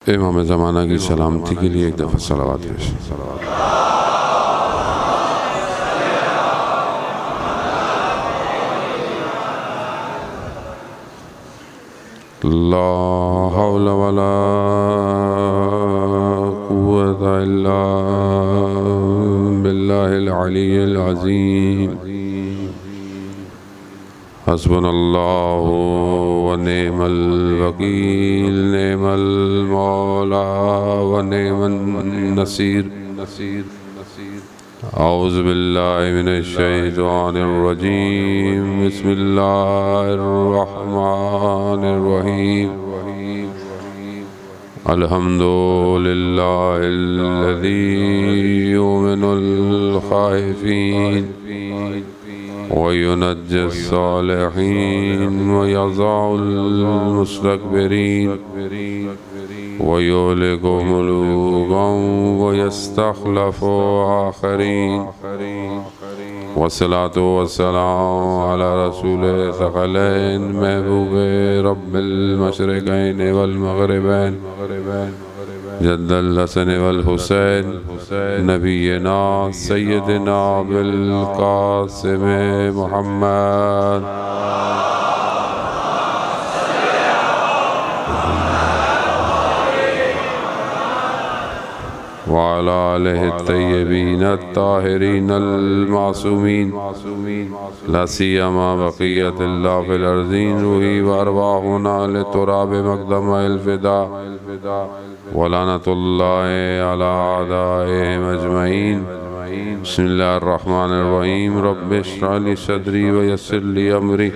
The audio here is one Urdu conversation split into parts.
امام زمانہ کی سلامتی کے لیے ایک دفعہ صلوات پیش۔ لا حول ولا قوة الا باللہ العلی العظیم۔ حسبنا اللہ ونعم الوکیل، نعم المولا ونعم النصیر۔ اعوذ باللہ من الشیطان الرجیم، بسم اللہ الرحمن الرحیم۔ الحمد للہ الذی یؤمن الخائفین وینجی الصالحین ویضع المستکبرین ویہلک ملوکا ویستخلف آخرین، والصلاة والسلام علی رسول ثقلین، محبوب رب المشرقین والمغربین، جد الحسن والحسین، نبینا سیدنا بالقاسم محمد وعلى آلہ الطیبین الطاہرین المعصومین، لا سیما بقیت اللہ فی الارضین، روحی وارواحنا لتراب مقدم الفدا، ولعنۃ اللہ علی اعدائہم اجمعین۔ بسم اللہ الرحمن الرحیم، رب اشرح لی صدری ویسر لی امری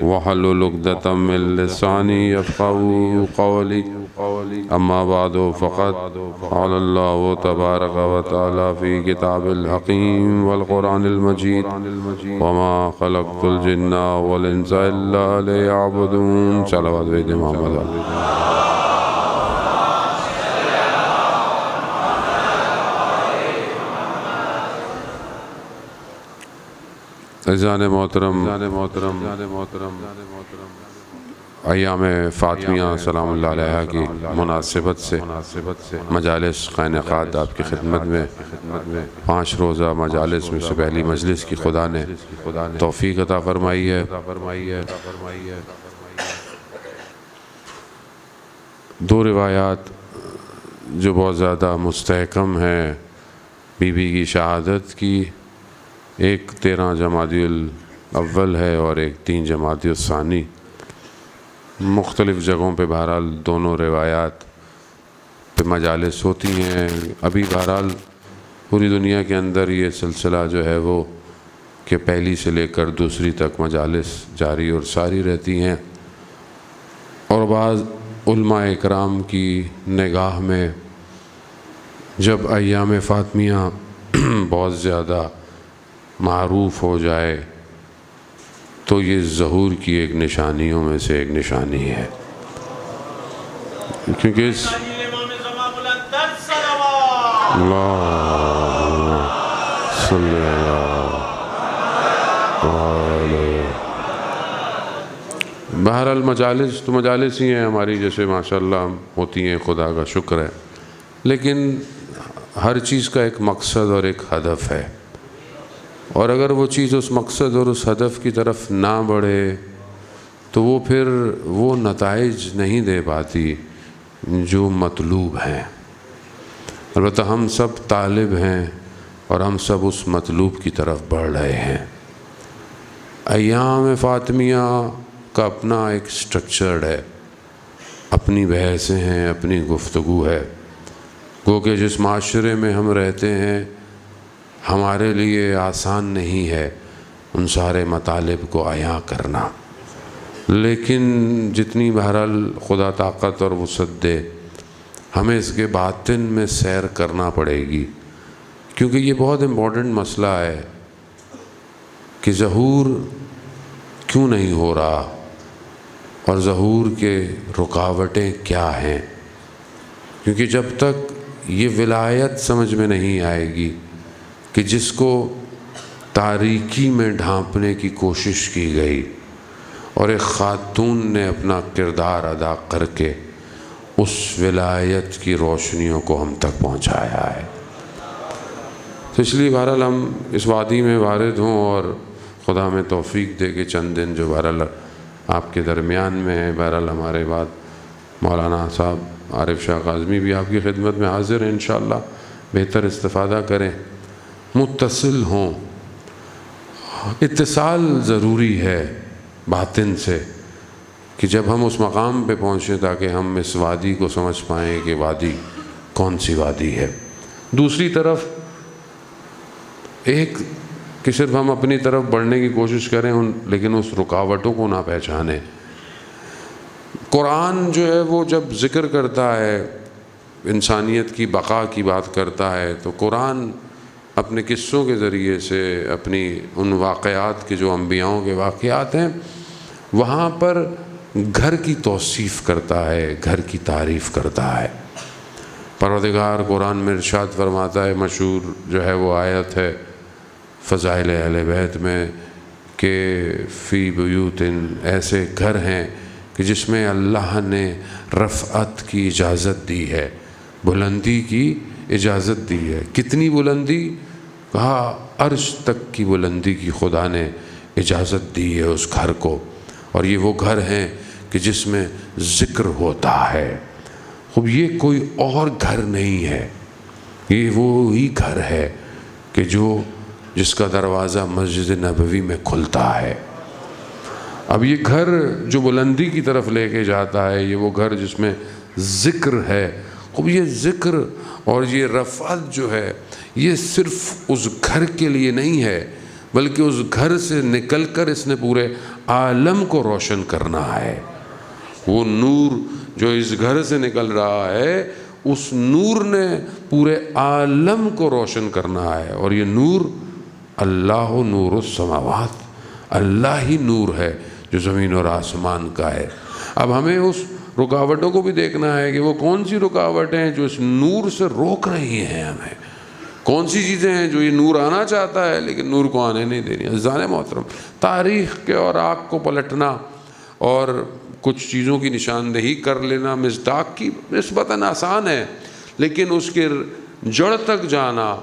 واحلل عقدۃ من لسانی یفقہوا قولی، اما بعد فقد قال اللہ تبارک و تعالی فی کتاب الحکیم والقرآن المجید، وما خلقت الجن والانس الا لیعبدون۔ صلوات بید محمد۔ عزیزان محترم، ایام فاطمیہ سلام اللہ علیہ کی مناسبت سے مجالس خانقاہ آپ کی خدمت میں 5 روزہ مجالس میں سے پہلی مجلس کی خدا نے توفیق عطا فرمائی ہے۔ 2 روایات جو بہت زیادہ مستحکم ہیں بی بی کی شہادت کی، ایک 13 جمادی الاول ہے اور ایک 3 جمادی الثانی۔ مختلف جگہوں پہ بہرحال دونوں روایات پہ مجالس ہوتی ہیں۔ ابھی بہرحال پوری دنیا کے اندر یہ سلسلہ جو ہے وہ کہ پہلی سے لے کر دوسری تک مجالس جاری اور ساری رہتی ہیں، اور بعض علماء اکرام کی نگاہ میں جب ایام فاطمیہ بہت زیادہ معروف ہو جائے تو یہ ظہور کی ایک نشانیوں میں سے ایک نشانی ہے، کیونکہ اس بہرحال مجالس تو مجالس ہی ہیں ہماری، جیسے ماشاءاللہ ہوتی ہیں، خدا کا شکر ہے، لیکن ہر چیز کا ایک مقصد اور ایک ہدف ہے، اور اگر وہ چیز اس مقصد اور اس ہدف کی طرف نہ بڑھے تو وہ پھر وہ نتائج نہیں دے پاتی جو مطلوب ہیں۔ البتہ ہم سب طالب ہیں اور ہم سب اس مطلوب کی طرف بڑھ رہے ہیں۔ ایام فاطمیہ کا اپنا ایک سٹرکچر ہے، اپنی بحثیں ہیں، اپنی گفتگو ہے، گو کہ جس معاشرے میں ہم رہتے ہیں ہمارے لیے آسان نہیں ہے ان سارے مطالب کو عیاں کرنا، لیکن جتنی بہرحال خدا طاقت اور وسعت دے ہمیں اس کے باطن میں سیر کرنا پڑے گی، کیونکہ یہ بہت امپورٹنٹ مسئلہ ہے کہ ظہور کیوں نہیں ہو رہا اور ظہور کے رکاوٹیں کیا ہیں، کیونکہ جب تک یہ ولایت سمجھ میں نہیں آئے گی کہ جس کو تاریکی میں ڈھانپنے کی کوشش کی گئی اور ایک خاتون نے اپنا کردار ادا کر کے اس ولایت کی روشنیوں کو ہم تک پہنچایا ہے۔ تو اس لیے بہرحال ہم اس وادی میں وارد ہوں اور خدا ہمیں توفیق دے کہ چند دن جو بہرحال آپ کے درمیان میں ہے، بہرحال ہمارے بعد مولانا صاحب عارف شاہ کاظمی بھی آپ کی خدمت میں حاضر ہیں، انشاءاللہ بہتر استفادہ کریں، متصل ہوں۔ اتصال ضروری ہے باطن سے کہ جب ہم اس مقام پہ پہنچیں تاکہ ہم اس وادی کو سمجھ پائیں کہ وادی کون سی وادی ہے۔ دوسری طرف ایک کہ صرف ہم اپنی طرف بڑھنے کی کوشش کریں لیکن اس رکاوٹوں کو نہ پہچانیں۔ قرآن جو ہے وہ جب ذکر کرتا ہے، انسانیت کی بقا کی بات کرتا ہے، تو قرآن اپنے قصوں کے ذریعے سے، اپنی ان واقعات کے جو انبیاؤں کے واقعات ہیں، وہاں پر گھر کی توصیف کرتا ہے، گھر کی تعریف کرتا ہے۔ پروردگار قرآن میں ارشاد فرماتا ہے، مشہور جو ہے وہ آیت ہے فضائل اہل بیت میں کہ فی بیوت، ایسے گھر ہیں کہ جس میں اللہ نے رفعت کی اجازت دی ہے، بلندی کی اجازت دی ہے۔ کتنی بلندی؟ کہا عرش تک کی بلندی کی خدا نے اجازت دی ہے اس گھر کو، اور یہ وہ گھر ہیں کہ جس میں ذکر ہوتا ہے۔ خب یہ کوئی اور گھر نہیں ہے، یہ وہی گھر ہے کہ جس کا دروازہ مسجد نبوی میں کھلتا ہے۔ اب یہ گھر جو بلندی کی طرف لے کے جاتا ہے، یہ وہ گھر جس میں ذکر ہے۔ خب یہ ذکر اور یہ رفعت جو ہے، یہ صرف اس گھر کے لیے نہیں ہے، بلکہ اس گھر سے نکل کر اس نے پورے عالم کو روشن کرنا ہے۔ وہ نور جو اس گھر سے نکل رہا ہے، اس نور نے پورے عالم کو روشن کرنا ہے، اور یہ نور اللہ نور السماوات، اللہ ہی نور ہے جو زمین اور آسمان کا ہے۔ اب ہمیں اس رکاوٹوں کو بھی دیکھنا ہے کہ وہ کون سی رکاوٹیں ہیں جو اس نور سے روک رہی ہیں ہمیں، کون سی چیزیں ہیں جو یہ نور آنا چاہتا ہے لیکن نور کو آنے نہیں دے رہی۔ عزیزان محترم، تاریخ کے اور آگ کو پلٹنا اور کچھ چیزوں کی نشاندہی کر لینا مصداق کی نسبتاً آسان ہے، لیکن اس کے جڑ تک جانا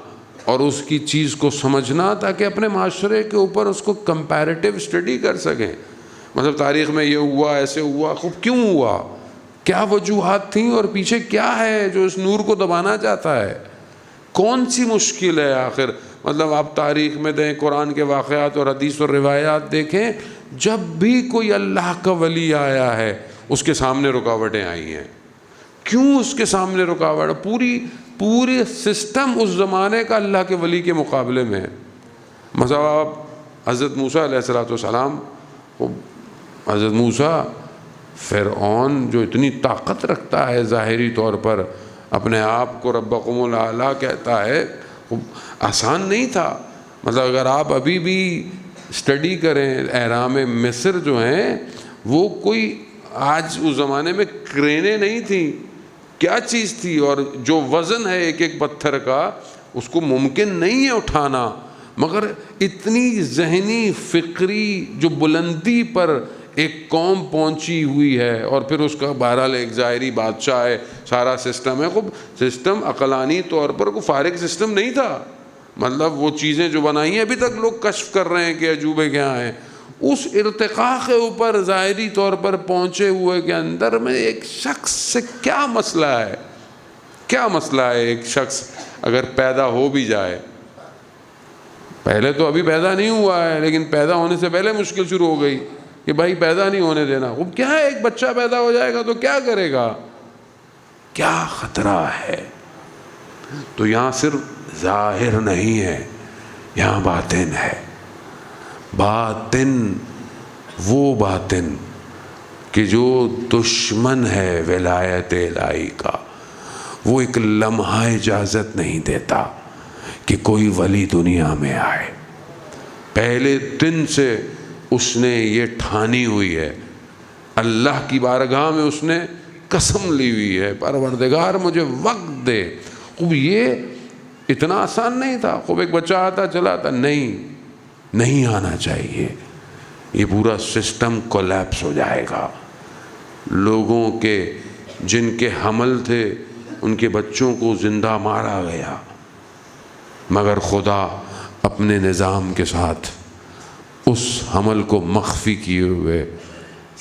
اور اس کی چیز کو سمجھنا تاکہ اپنے معاشرے کے اوپر اس کو کمپیریٹیو اسٹڈی کر سکیں۔ مطلب تاریخ میں یہ ہوا، ایسے ہوا، خوب کیوں ہوا، کیا وجوہات تھیں اور پیچھے کیا ہے جو اس نور کو دبانا چاہتا ہے، کون سی مشکل ہے آخر۔ مطلب آپ تاریخ میں دیں، قرآن کے واقعات اور حدیث اور روایات دیکھیں، جب بھی کوئی اللہ کا ولی آیا ہے اس کے سامنے رکاوٹیں آئی ہیں۔ کیوں اس کے سامنے رکاوٹ؟ پوری سسٹم اس زمانے کا اللہ کے ولی کے مقابلے میں ہے۔ مثلا آپ حضرت موسیٰ علیہ السلام، حضرت موسیٰ، فرعون جو اتنی طاقت رکھتا ہے ظاہری طور پر، اپنے آپ کو ربکم الاعلیٰ کہتا ہے، آسان نہیں تھا۔ مطلب اگر آپ ابھی بھی اسٹڈی کریں، اہرام مصر جو ہیں وہ کوئی آج اس زمانے میں کرینیں نہیں تھیں، کیا چیز تھی، اور جو وزن ہے ایک ایک پتھر کا اس کو ممکن نہیں ہے اٹھانا، مگر اتنی ذہنی فکری جو بلندی پر ایک قوم پہنچی ہوئی ہے، اور پھر اس کا بہرحال ایک ظاہری بادشاہ ہے، سارا سسٹم ہے۔ خوب سسٹم عقلانی طور پر کوئی فارغ سسٹم نہیں تھا، مطلب وہ چیزیں جو بنائی ہیں ابھی تک لوگ کشف کر رہے ہیں کہ عجوبے کیا ہیں۔ اس ارتقاء کے اوپر ظاہری طور پر پہنچے ہوئے کے اندر میں ایک شخص سے کیا مسئلہ ہے، کیا مسئلہ ہے؟ ایک شخص اگر پیدا ہو بھی جائے، پہلے تو ابھی پیدا نہیں ہوا ہے لیکن پیدا ہونے سے پہلے مشکل شروع ہو گئی کہ بھائی پیدا نہیں ہونے دینا۔ وہ کیا ہے، ایک بچہ پیدا ہو جائے گا تو کیا کرے گا، کیا خطرہ ہے۔ تو یہاں صرف ظاہر نہیں ہے، یہاں باطن ہے۔ باطن، وہ باطن کہ جو دشمن ہے ولایت الہی کا، وہ ایک لمحہ اجازت نہیں دیتا کہ کوئی ولی دنیا میں آئے۔ پہلے دن سے اس نے یہ ٹھانی ہوئی ہے، اللہ کی بارگاہ میں اس نے قسم لی ہوئی ہے، پروردگار مجھے وقت دے۔ خوب یہ اتنا آسان نہیں تھا، خوب ایک بچہ آتا چلا آتا، نہیں آنا چاہیے، یہ پورا سسٹم کولیپس ہو جائے گا، لوگوں کے جن کے حمل تھے ان کے بچوں کو زندہ مارا گیا، مگر خدا اپنے نظام کے ساتھ اس حمل کو مخفی کیے ہوئے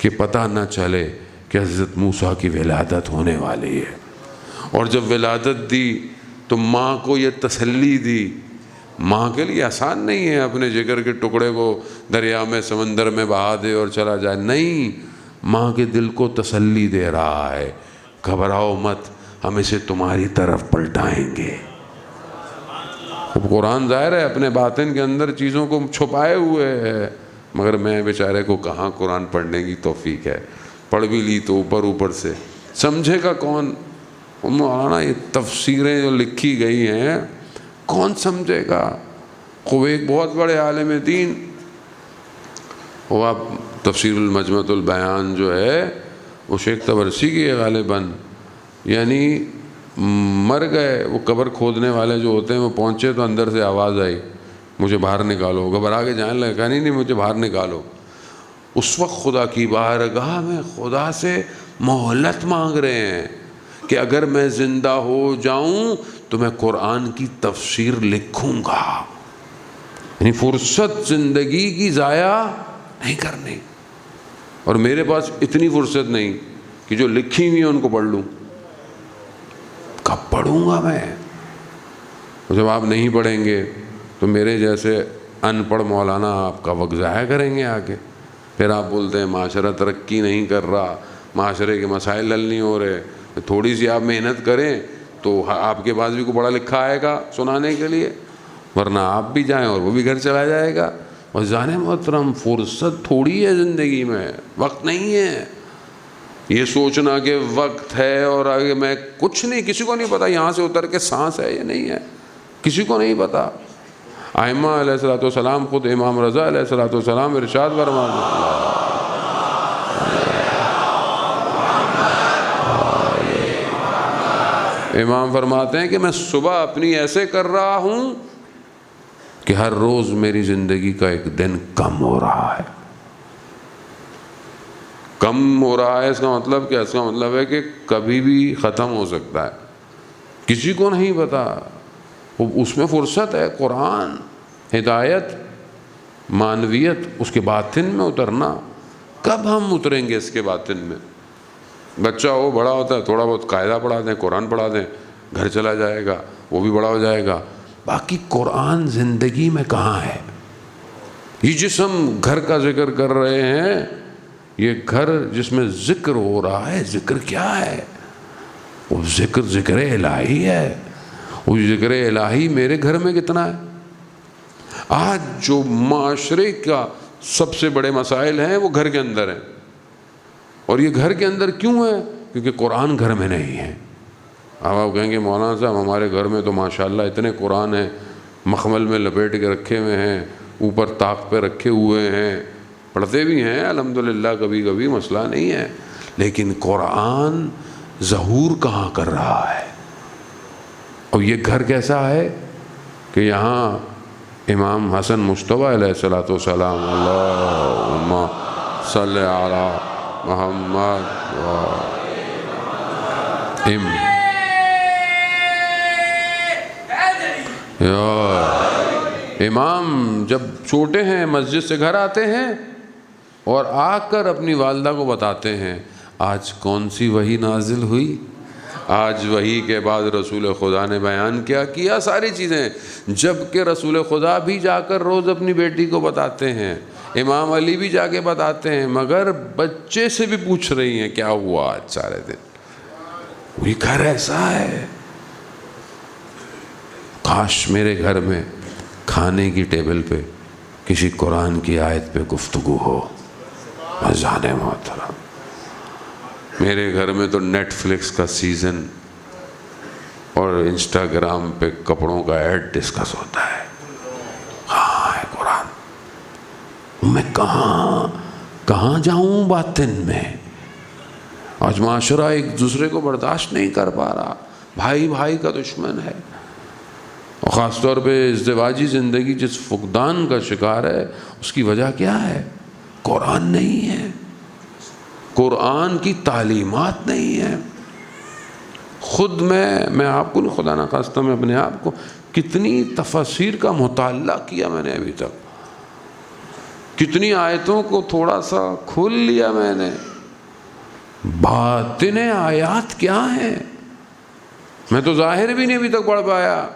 کہ پتہ نہ چلے کہ حضرت موسیٰ کی ولادت ہونے والی ہے۔ اور جب ولادت دی تو ماں کو یہ تسلی دی۔ ماں کے لیے آسان نہیں ہے اپنے جگر کے ٹکڑے کو دریا میں سمندر میں بہا دے اور چلا جائے، نہیں، ماں کے دل کو تسلی دے رہا ہے، گھبراؤ مت، ہم اسے تمہاری طرف پلٹائیں گے۔ اب قرآن ظاہر ہے اپنے باطن کے اندر چیزوں کو چھپائے ہوئے ہے، مگر میں بیچارے کو کہاں قرآن پڑھنے کی توفیق ہے، پڑھ بھی لی تو اوپر سے، سمجھے گا کون؟ مولانا یہ تفسیریں جو لکھی گئی ہیں کون سمجھے گا؟ وہ ایک بہت بڑے عالم دین، وہ اب تفسیر المجمع البیان جو ہے وہ شیخ طبرسی کی ہے غالباً، یعنی مر گئے، وہ قبر کھودنے والے جو ہوتے ہیں وہ پہنچے تو اندر سے آواز آئی مجھے باہر نکالو، گھبرا کے جانے لگا، کہا نہیں مجھے باہر نکالو۔ اس وقت خدا کی بارگاہ میں خدا سے مہلت مانگ رہے ہیں کہ اگر میں زندہ ہو جاؤں تو میں قرآن کی تفسیر لکھوں گا، یعنی فرصت زندگی کی ضائع نہیں کرنی۔ اور میرے پاس اتنی فرصت نہیں کہ جو لکھی ہوئی ہیں ان کو پڑھ لوں، کب پڑھوں گا میں؟ جب آپ نہیں پڑھیں گے تو میرے جیسے ان پڑھ مولانا آپ کا وقت ضائع کریں گے آگے، پھر آپ بولتے ہیں معاشرہ ترقی نہیں کر رہا، معاشرے کے مسائل حل نہیں ہو رہے۔ تھوڑی سی آپ محنت کریں تو آپ کے پاس بھی کوئی پڑھا لکھا آئے گا سنانے کے لیے، ورنہ آپ بھی جائیں اور وہ بھی گھر چلا جائے گا۔ اور جان محترم فرصت تھوڑی ہے زندگی میں، وقت نہیں ہے۔ یہ سوچنا کہ وقت ہے اور آگے میں کچھ نہیں، کسی کو نہیں پتا یہاں سے اتر کے سانس ہے یا نہیں ہے، کسی کو نہیں پتا۔ ائمہ علیہ السلام، خود امام رضا علیہ السلام ارشاد فرماتے امام فرماتے ہیں کہ میں صبح اپنی ایسے کر رہا ہوں کہ ہر روز میری زندگی کا ایک دن کم ہو رہا ہے۔ کم ہو رہا ہے اس کا مطلب کیا؟ اس کا مطلب ہے کہ کبھی بھی ختم ہو سکتا ہے، کسی کو نہیں پتا۔ اس میں فرصت ہے، قرآن، ہدایت، معنویت، اس کے باطن میں اترنا۔ کب ہم اتریں گے اس کے باطن میں؟ بچہ ہو بڑا ہوتا ہے، تھوڑا بہت قاعدہ پڑھا دیں، قرآن پڑھا دیں، گھر چلا جائے گا، وہ بھی بڑا ہو جائے گا۔ باقی قرآن زندگی میں کہاں ہے؟ یہ جس ہم گھر کا ذکر کر رہے ہیں، یہ گھر جس میں ذکر ہو رہا ہے، ذکر کیا ہے؟ وہ ذکر الہی ہے۔ وہ ذکر الہی میرے گھر میں کتنا ہے؟ آج جو معاشرے کا سب سے بڑے مسائل ہیں وہ گھر کے اندر ہیں، اور یہ گھر کے اندر کیوں ہے؟ کیونکہ قرآن گھر میں نہیں ہے۔ اب آپ کہیں گے مولانا صاحب ہمارے گھر میں تو ماشاءاللہ اتنے قرآن ہیں، مخمل میں لپیٹ کے رکھے ہوئے ہیں، اوپر طاق پہ رکھے ہوئے ہیں، پڑھتے بھی ہیں الحمدللہ، کبھی کبھی مسئلہ نہیں ہے، لیکن قرآن ظہور کہاں کر رہا ہے؟ اور یہ گھر کیسا ہے کہ یہاں امام حسن مجتبیٰ علیہ السلام، اللہم صلی علی محمد امام جب چھوٹے ہیں مسجد سے گھر آتے ہیں اور آ کر اپنی والدہ کو بتاتے ہیں آج کون سی وحی نازل ہوئی، آج وحی کے بعد رسول خدا نے بیان کیا ساری چیزیں، جبکہ رسول خدا بھی جا کر روز اپنی بیٹی کو بتاتے ہیں، امام علی بھی جا کے بتاتے ہیں، مگر بچے سے بھی پوچھ رہی ہیں کیا ہوا آج سارے دن۔ وہی گھر ایسا ہے۔ کاش میرے گھر میں کھانے کی ٹیبل پہ کسی قرآن کی آیت پہ گفتگو ہو۔ جان محترم، میرے گھر میں تو نیٹ فلکس کا سیزن اور انسٹاگرام پہ کپڑوں کا ایڈ ڈسکس ہوتا ہے۔ کہاں ہے قرآن؟ میں کہاں جاؤں باطن میں؟ آج معاشرہ ایک دوسرے کو برداشت نہیں کر پا رہا، بھائی بھائی کا دشمن ہے، اور خاص طور پہ ازدواجی زندگی جس فقدان کا شکار ہے اس کی وجہ کیا ہے؟ قرآن نہیں ہے، قرآن کی تعلیمات نہیں ہے۔ خود میں آپ کو نہیں، خدا نخواستہ میں اپنے آپ کو، کتنی تفاسیر کا مطالعہ کیا میں نے ابھی تک، کتنی آیتوں کو تھوڑا سا کھول لیا میں نے، باطن آیات کیا ہیں، میں تو ظاہر بھی نہیں ابھی تک پڑھ پایا۔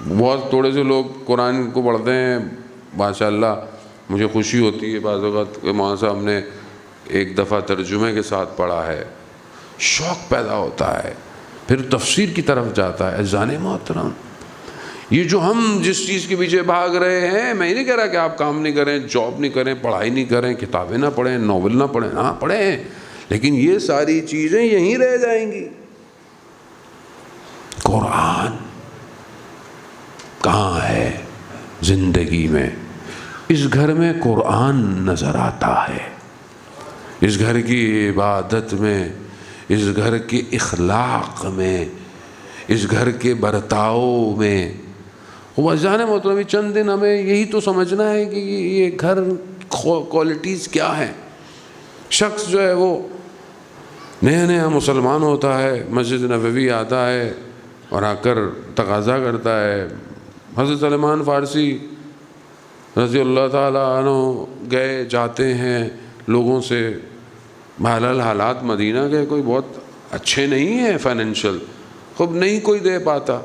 بہت تھوڑے سے لوگ قرآن کو پڑھتے ہیں، ماشاءاللہ مجھے خوشی ہوتی ہے بعض اوقات کہ مولانا صاحب نے ایک دفعہ ترجمے کے ساتھ پڑھا ہے، شوق پیدا ہوتا ہے، پھر تفسیر کی طرف جاتا ہے۔ عزیزان محترم، یہ جو ہم جس چیز کے پیچھے بھاگ رہے ہیں، میں یہ نہیں کہہ رہا کہ آپ کام نہیں کریں، جاب نہیں کریں، پڑھائی نہیں کریں، کتابیں نہ پڑھیں، ناول نہ پڑھیں، ہاں پڑھیں، لیکن یہ ساری چیزیں یہیں رہ جائیں گی۔ قرآن کہاں ہے زندگی میں؟ اس گھر میں قرآن نظر آتا ہے، اس گھر کی عبادت میں، اس گھر کے اخلاق میں، اس گھر کے برتاؤ میں۔ وہ عزیزان محترم، چند دن ہمیں یہی تو سمجھنا ہے کہ یہ گھر کوالٹیز کیا ہیں۔ شخص جو ہے وہ نیا نیا مسلمان ہوتا ہے، مسجد نبوی آتا ہے اور آ کر تقاضا کرتا ہے۔ حضرت سلمان فارسی رضی اللہ تعالیٰ عنہ گئے جاتے ہیں لوگوں سے، بہرحال حالات مدینہ کے کوئی بہت اچھے نہیں ہیں، فائنینشل خوب نہیں کوئی دے پاتا۔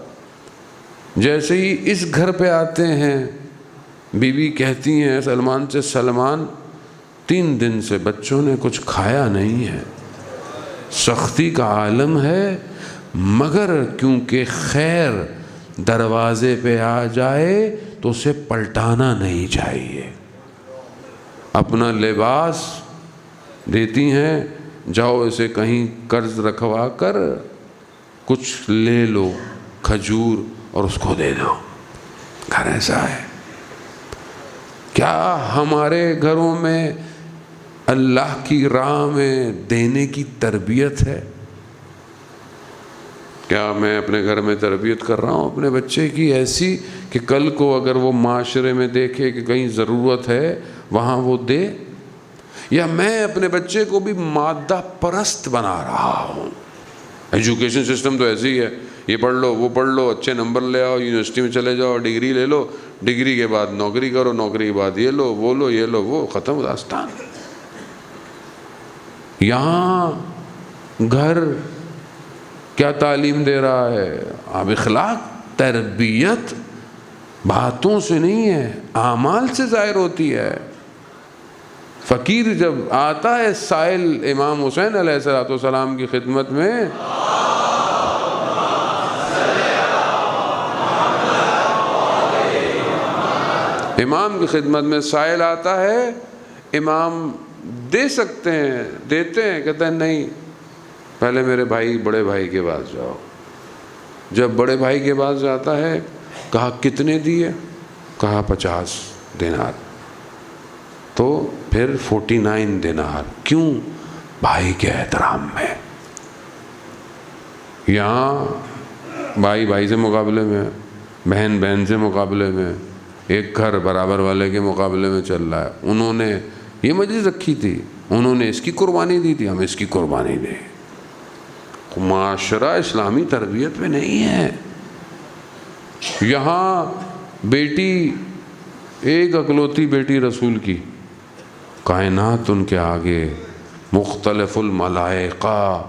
جیسے ہی اس گھر پہ آتے ہیں، بی بی کہتی ہیں سلمان سے، سلمان 3 دن سے بچوں نے کچھ کھایا نہیں ہے، سختی کا عالم ہے، مگر کیونکہ خیر دروازے پہ آ جائے تو اسے پلٹانا نہیں چاہیے۔ اپنا لباس دیتی ہیں، جاؤ اسے کہیں قرض رکھوا کر کچھ لے لو، کھجور، اور اس کو دے دو۔ گھر ایسا ہے۔ کیا ہمارے گھروں میں اللہ کی راہ میں دینے کی تربیت ہے؟ کیا میں اپنے گھر میں تربیت کر رہا ہوں اپنے بچے کی ایسی کہ کل کو اگر وہ معاشرے میں دیکھے کہ کہیں ضرورت ہے وہاں وہ دے؟ یا میں اپنے بچے کو بھی مادہ پرست بنا رہا ہوں؟ ایجوکیشن سسٹم تو ایسے ہی ہے، یہ پڑھ لو، وہ پڑھ لو، اچھے نمبر لے آؤ، یونیورسٹی میں چلے جاؤ، ڈگری لے لو، ڈگری کے بعد نوکری کرو، نوکری کے بعد یہ لو، وہ لو، یہ لو، وہ، ختم داستان۔ یہاں گھر کیا تعلیم دے رہا ہے؟ اب اخلاق، تربیت باتوں سے نہیں ہے، اعمال سے ظاہر ہوتی ہے۔ فقیر جب آتا ہے سائل امام حسین علیہ السلام کی خدمت میں، امام کی خدمت میں سائل آتا ہے، امام دے سکتے ہیں، دیتے ہیں، کہتے ہیں نہیں، پہلے میرے بھائی، بڑے بھائی کے پاس جاؤ۔ جب بڑے بھائی کے پاس جاتا ہے، کہا کتنے دیے؟ کہا 50 دینار۔ تو پھر 49 دینار۔ کیوں؟ بھائی کے احترام میں۔ یہاں بھائی بھائی سے مقابلے میں، بہن بہن سے مقابلے میں، ایک گھر برابر والے کے مقابلے میں چل رہا ہے۔ انہوں نے یہ مجلس رکھی تھی، انہوں نے اس کی قربانی دی تھی، ہم اس کی قربانی دیں۔ معاشرہ اسلامی تربیت میں نہیں ہے۔ یہاں بیٹی، ایک اکلوتی بیٹی رسول کی، کائنات ان کے آگے، مختلف الملائکہ،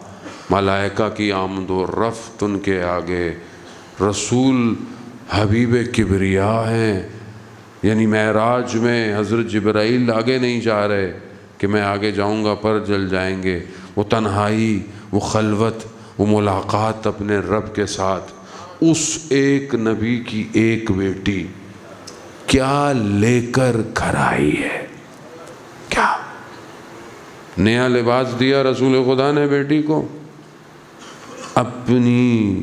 ملائکہ کی آمد و رفت ان کے آگے، رسول حبیب کبریا ہیں، یعنی معراج میں حضرت جبرائیل آگے نہیں جا رہے کہ میں آگے جاؤں گا پر جل جائیں گے۔ وہ تنہائی، وہ خلوت، وہ ملاقات اپنے رب کے ساتھ، اس ایک نبی کی ایک بیٹی کیا لے کر گھر آئی ہے؟ کیا نیا لباس دیا رسول خدا نے بیٹی کو؟ اپنی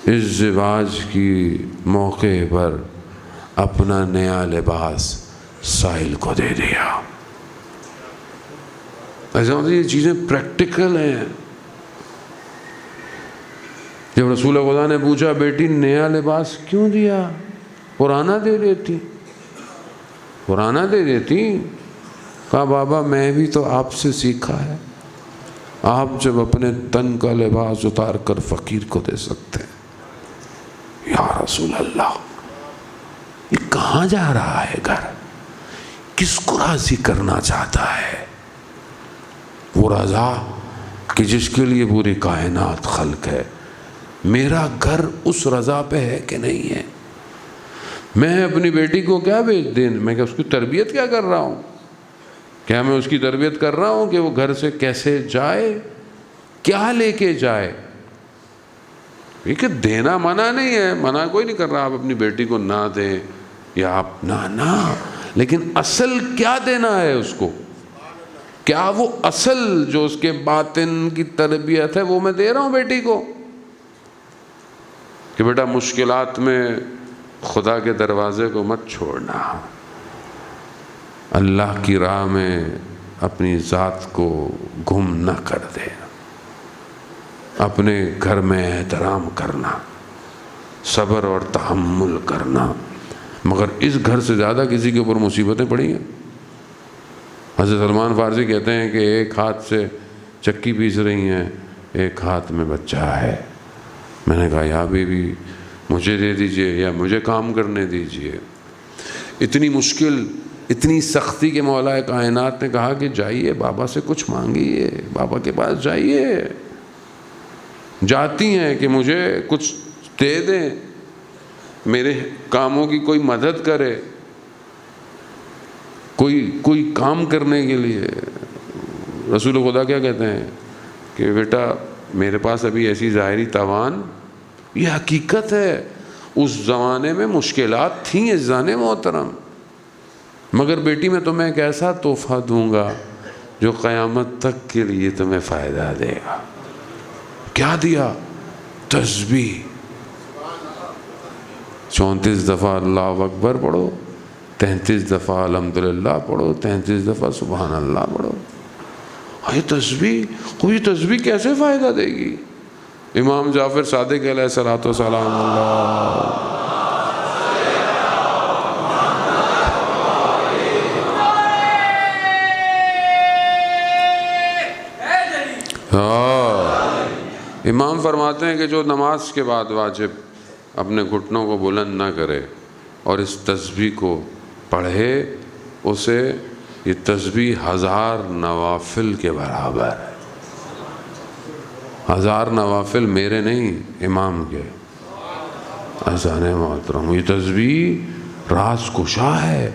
ازدواج کی موقع پر اپنا نیا لباس سائل کو دے دیا۔ ایسا ہوتا ہے، یہ چیزیں پریکٹیکل ہیں۔ جب رسول خدا نے پوچھا بیٹی نیا لباس کیوں دیا؟ پرانا دے دیتی، پرانا دے دیتی۔ کہا بابا میں بھی تو آپ سے سیکھا ہے، آپ جب اپنے تن کا لباس اتار کر فقیر کو دے سکتے ہیں، یا رسول اللہ یہ کہاں جا رہا ہے گھر؟ کس کو راضی کرنا چاہتا ہے؟ وہ رضا کہ جس کے لیے پوری کائنات خلق ہے، میرا گھر اس رضا پہ ہے کہ نہیں ہے؟ میں اپنی بیٹی کو کیا بھیج دیں؟ میں کہ اس کی تربیت کیا کر رہا ہوں؟ کیا میں اس کی تربیت کر رہا ہوں کہ وہ گھر سے کیسے جائے، کیا لے کے جائے؟ یہ دینا منع نہیں ہے، منع کوئی نہیں کر رہا آپ اپنی بیٹی کو نہ دیں یا آپ نہ، لیکن اصل کیا دینا ہے اس کو؟ کیا وہ اصل جو اس کے باطن کی تربیت ہے وہ میں دے رہا ہوں بیٹی کو؟ کہ بیٹا مشکلات میں خدا کے دروازے کو مت چھوڑنا، اللہ کی راہ میں اپنی ذات کو گم نہ کر دے، اپنے گھر میں احترام کرنا، صبر اور تحمل کرنا۔ مگر اس گھر سے زیادہ کسی کے اوپر مصیبتیں پڑی ہیں۔ حضرت سلمان فارسی کہتے ہیں کہ ایک ہاتھ سے چکی پیس رہی ہیں، ایک ہاتھ میں بچہ ہے۔ میں نے کہا یا بیوی مجھے دے دیجئے یا مجھے کام کرنے دیجئے۔ اتنی مشکل، اتنی سختی کے مولا کائنات نے کہا کہ جائیے بابا سے کچھ مانگیے، بابا کے پاس جائیے۔ جاتی ہیں کہ مجھے کچھ دے دیں، میرے کاموں کی کوئی مدد کرے، کوئی کام کرنے کے لیے۔ رسول خدا کیا کہتے ہیں کہ بیٹا میرے پاس ابھی ایسی ظاہری توان، یہ حقیقت ہے اس زمانے میں مشکلات تھیں عزیزان محترم، مگر بیٹی میں تمہیں ایک ایسا تحفہ دوں گا جو قیامت تک کے لیے تمہیں فائدہ دے گا۔ کیا دیا؟ تسبیح۔ 34 دفعہ اللہ اکبر پڑھو، 33 دفعہ الحمدللہ پڑھو، 33 دفعہ سبحان اللہ پڑھو۔ یہ تسبیح، کوئی تسبیح کیسے فائدہ دے گی؟ امام جعفر صادق علیہ الصلوۃ والسلام امام فرماتے ہیں کہ جو نماز کے بعد واجب اپنے گھٹنوں کو بلند نہ کرے اور اس تسبیح کو پڑھے، اسے یہ تسبیح 1000 نوافل کے برابر ہے۔ 1000 نوافل میرے نہیں، امام کے۔ عزیزان محترم، یہ تسبیح راز کشا ہے۔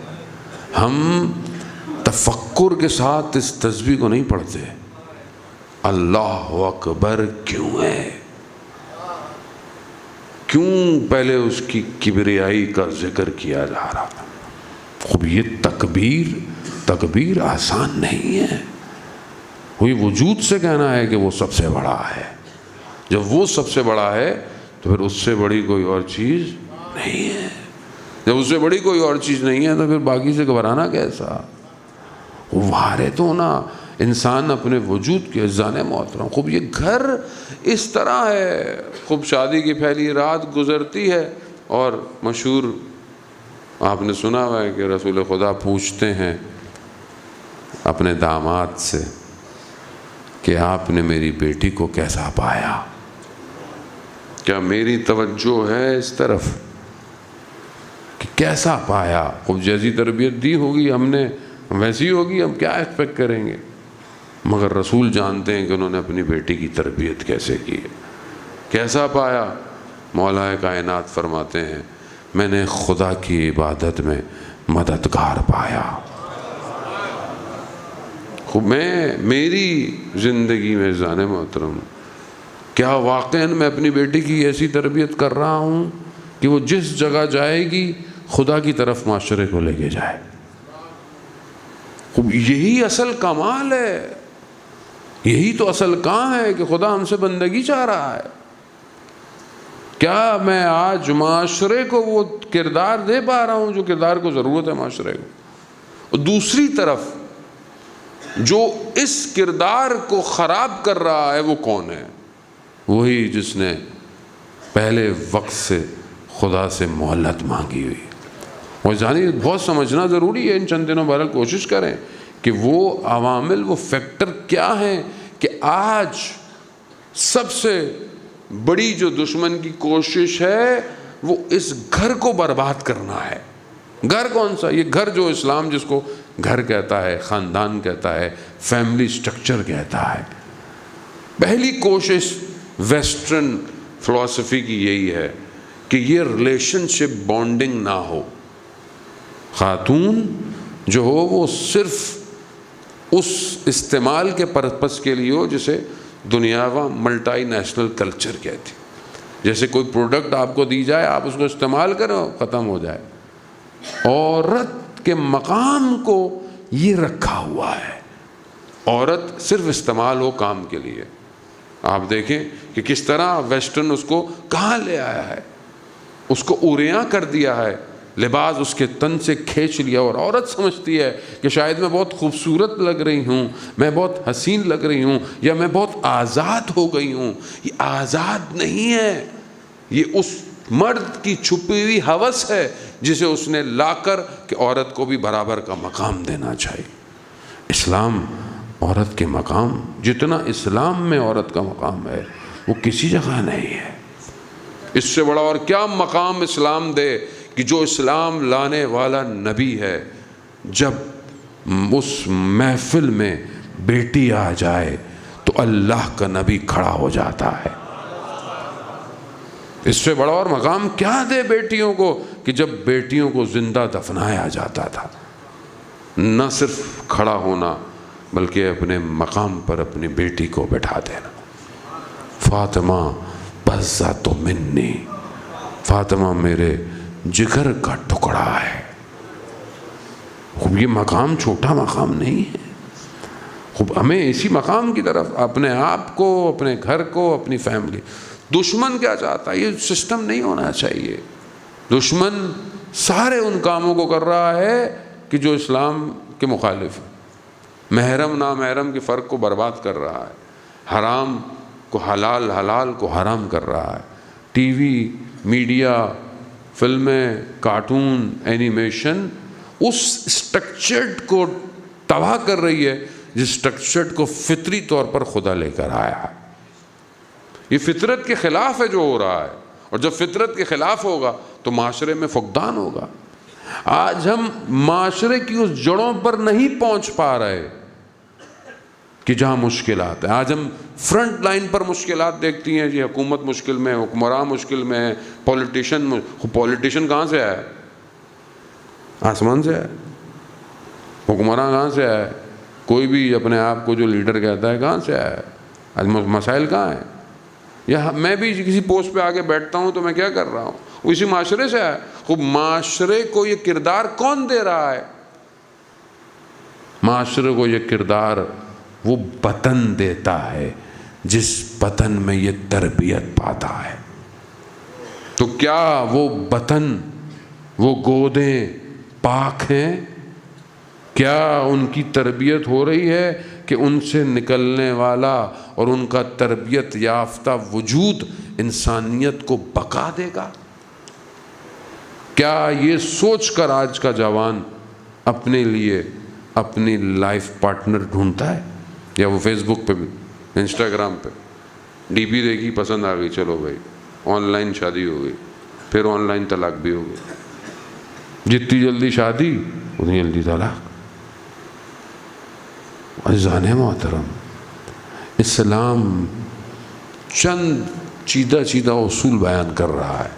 ہم تفکر کے ساتھ اس تسبیح کو نہیں پڑھتے۔ اللہ اکبر کیوں ہے؟ کیوں پہلے اس کی کبریائی کا ذکر کیا جا رہا؟ خوب یہ تکبیر آسان نہیں ہے۔ کوئی وجود سے کہنا ہے کہ وہ سب سے بڑا ہے، جب وہ سب سے بڑا ہے تو پھر اس سے بڑی کوئی اور چیز نہیں ہے۔ جب اس سے بڑی کوئی اور چیز نہیں ہے تو پھر باقی سے گھبرانا کیسا؟ وارد ہونا انسان اپنے وجود کے عزیزان محترم۔ خوب یہ گھر اس طرح ہے، خوب شادی کی پہلی رات گزرتی ہے اور مشہور آپ نے سنا ہوا ہے کہ رسول خدا پوچھتے ہیں اپنے داماد سے کہ آپ نے میری بیٹی کو کیسا پایا؟ کیا میری توجہ ہے اس طرف کہ کیسا پایا؟ خوب جیسی تربیت دی ہوگی ہم نے ویسی ہوگی، ہم کیا ایکسپیکٹ کریں گے؟ مگر رسول جانتے ہیں کہ انہوں نے اپنی بیٹی کی تربیت کیسے کی ہے، کیسا پایا۔ مولا کائنات فرماتے ہیں میں نے خدا کی عبادت میں مددگار پایا۔ میری زندگی میں عزیزان محترم کیا واقعاً میں اپنی بیٹی کی ایسی تربیت کر رہا ہوں کہ وہ جس جگہ جائے گی خدا کی طرف معاشرے کو لے کے جائے؟ یہی اصل کمال ہے، یہی تو اصل کام ہے کہ خدا ہم سے بندگی چاہ رہا ہے۔ کیا میں آج معاشرے کو وہ کردار دے پا رہا ہوں جو کردار کو ضرورت ہے معاشرے کو؟ اور دوسری طرف جو اس کردار کو خراب کر رہا ہے وہ کون ہے؟ وہی جس نے پہلے وقت سے خدا سے مہلت مانگی ہوئی۔ اور جانی بہت سمجھنا ضروری ہے، ان چند دنوں بہرحال کوشش کریں کہ وہ عوامل، وہ فیکٹر کیا ہیں کہ آج سب سے بڑی جو دشمن کی کوشش ہے وہ اس گھر کو برباد کرنا ہے۔ گھر کون سا؟ یہ گھر جو اسلام جس کو گھر کہتا ہے، خاندان کہتا ہے، فیملی سٹرکچر کہتا ہے۔ پہلی کوشش ویسٹرن فلسفی کی یہی ہے کہ یہ ریلیشن شپ بانڈنگ نہ ہو، خاتون جو ہو وہ صرف اس استعمال کے پرپس کے لیے ہو جسے دنیاوا ملٹی نیشنل کلچر کہتی۔ جیسے کوئی پروڈکٹ آپ کو دی جائے، آپ اس کو استعمال کرو، ختم ہو جائے۔ عورت کے مقام کو یہ رکھا ہوا ہے، عورت صرف استعمال ہو کام کے لیے۔ آپ دیکھیں کہ کس طرح ویسٹرن اس کو کہاں لے آیا ہے، اس کو اوریاں کر دیا ہے، لباس اس کے تن سے کھینچ لیا، اور عورت سمجھتی ہے کہ شاید میں بہت خوبصورت لگ رہی ہوں، میں بہت حسین لگ رہی ہوں، یا میں بہت آزاد ہو گئی ہوں۔ یہ آزاد نہیں ہے، یہ اس مرد کی چھپی ہوئی ہوس ہے جسے اس نے لا کر کہ عورت کو بھی برابر کا مقام دینا چاہیے۔ اسلام عورت کے مقام، جتنا اسلام میں عورت کا مقام ہے وہ کسی جگہ نہیں ہے۔ اس سے بڑا اور کیا مقام اسلام دے کہ جو اسلام لانے والا نبی ہے، جب اس محفل میں بیٹی آ جائے تو اللہ کا نبی کھڑا ہو جاتا ہے۔ اس سے بڑا اور مقام کیا دے بیٹیوں کو کہ جب بیٹیوں کو زندہ دفنایا جاتا تھا، نہ صرف کھڑا ہونا بلکہ اپنے مقام پر اپنی بیٹی کو بٹھا دینا۔ فاطمہ بزۃ منی، فاطمہ میرے جگر کا ٹکڑا ہے۔ خوب یہ مقام چھوٹا مقام نہیں ہے، خوب ہمیں اسی مقام کی طرف اپنے آپ کو، اپنے گھر کو، اپنی فیملی۔ دشمن کیا چاہتا ہے؟ یہ سسٹم نہیں ہونا چاہیے۔ دشمن سارے ان کاموں کو کر رہا ہے کہ جو اسلام کے مخالف ہے، محرم نامحرم کے فرق کو برباد کر رہا ہے، حرام کو حلال، حلال کو حرام کر رہا ہے۔ ٹی وی، میڈیا، فلمیں، کارٹون، اینیمیشن اس اسٹرکچرڈ کو تباہ کر رہی ہے جس اسٹرکچرڈ کو فطری طور پر خدا لے کر آیا ہے۔ یہ فطرت کے خلاف ہے جو ہو رہا ہے، اور جب فطرت کے خلاف ہوگا تو معاشرے میں فقدان ہوگا۔ آج ہم معاشرے کی اس جڑوں پر نہیں پہنچ پا رہے کہ جہاں مشکلات ہیں۔ آج ہم فرنٹ لائن پر مشکلات دیکھتی ہیں، جی حکومت مشکل میں، حکمراں مشکل میں، پولیٹیشن کہاں سے آیا؟ آسمان سے آیا۔ حکمراں کہاں سے آیا؟ کوئی بھی اپنے آپ کو جو لیڈر کہتا ہے کہاں سے آیا؟ آج مسائل کہاں ہیں؟ یا میں بھی کسی پوسٹ پہ آگے بیٹھتا ہوں تو میں کیا کر رہا ہوں؟ وہ اسی معاشرے سے آیا۔ خوب معاشرے کو یہ کردار کون دے رہا ہے؟ معاشرے کو یہ کردار وہ وطن دیتا ہے جس وطن میں یہ تربیت پاتا ہے۔ تو کیا وہ وطن، وہ گودیں پاک ہیں؟ کیا ان کی تربیت ہو رہی ہے کہ ان سے نکلنے والا اور ان کا تربیت یافتہ وجود انسانیت کو بقا دے گا؟ کیا یہ سوچ کر آج کا جوان اپنے لیے اپنی لائف پارٹنر ڈھونڈتا ہے؟ یا وہ فیس بک پہ بھی، انسٹاگرام پہ ڈی پی دیکھی، پسند آ گئی، چلو بھائی آن لائن شادی ہو گئی، پھر آن لائن طلاق بھی ہو گئی۔ جتنی جلدی شادی اتنی جلدی طلاق۔ عزیزان محترم، اسلام چند چیدہ اصول بیان کر رہا ہے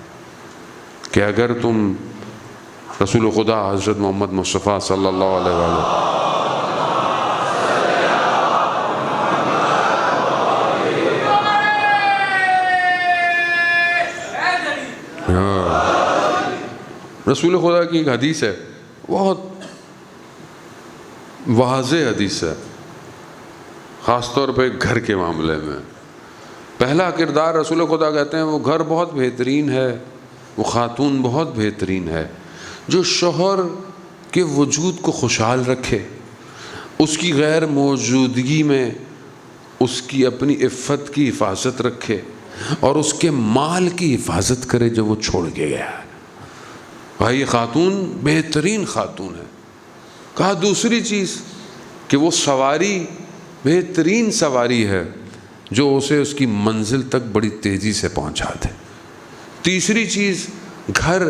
کہ اگر تم رسول خدا حضرت محمد مصطفیٰ صلی اللہ علیہ وآلہ رسول خدا کی ایک حدیث ہے، بہت واضح حدیث ہے، خاص طور پہ گھر کے معاملے میں۔ پہلا کردار رسول خدا کہتے ہیں وہ گھر بہت بہترین ہے، وہ خاتون بہت بہترین ہے جو شوہر کے وجود کو خوشحال رکھے، اس کی غیر موجودگی میں اس کی اپنی عفت کی حفاظت رکھے اور اس کے مال کی حفاظت کرے جو وہ چھوڑ کے گیا ہے۔ بھائی یہ خاتون بہترین خاتون ہے۔ کہا دوسری چیز کہ وہ سواری بہترین سواری ہے جو اسے اس کی منزل تک بڑی تیزی سے پہنچا دے۔ تیسری چیز گھر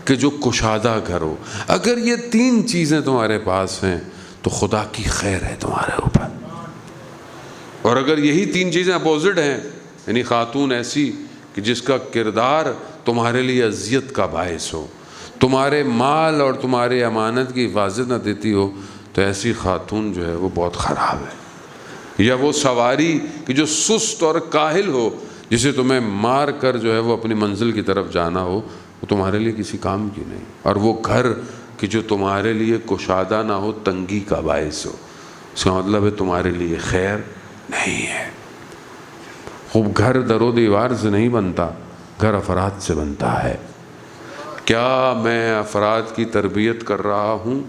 کہ جو کشادہ گھر ہو۔ اگر یہ تین چیزیں تمہارے پاس ہیں تو خدا کی خیر ہے تمہارے اوپر۔ اور اگر یہی تین چیزیں اپوزٹ ہیں، یعنی خاتون ایسی کہ جس کا کردار تمہارے لیے اذیت کا باعث ہو، تمہارے مال اور تمہارے امانت کی حفاظت نہ دیتی ہو، تو ایسی خاتون جو ہے وہ بہت خراب ہے۔ یا وہ سواری کہ جو سست اور کاہل ہو، جسے تمہیں مار کر جو ہے وہ اپنی منزل کی طرف جانا ہو، وہ تمہارے لیے کسی کام کی نہیں۔ اور وہ گھر کہ جو تمہارے لیے کشادہ نہ ہو، تنگی کا باعث ہو، اس کا مطلب ہے تمہارے لیے خیر نہیں ہے۔ خوب گھر در و دیوار سے نہیں بنتا، گھر افراد سے بنتا ہے۔ کیا میں افراد کی تربیت کر رہا ہوں؟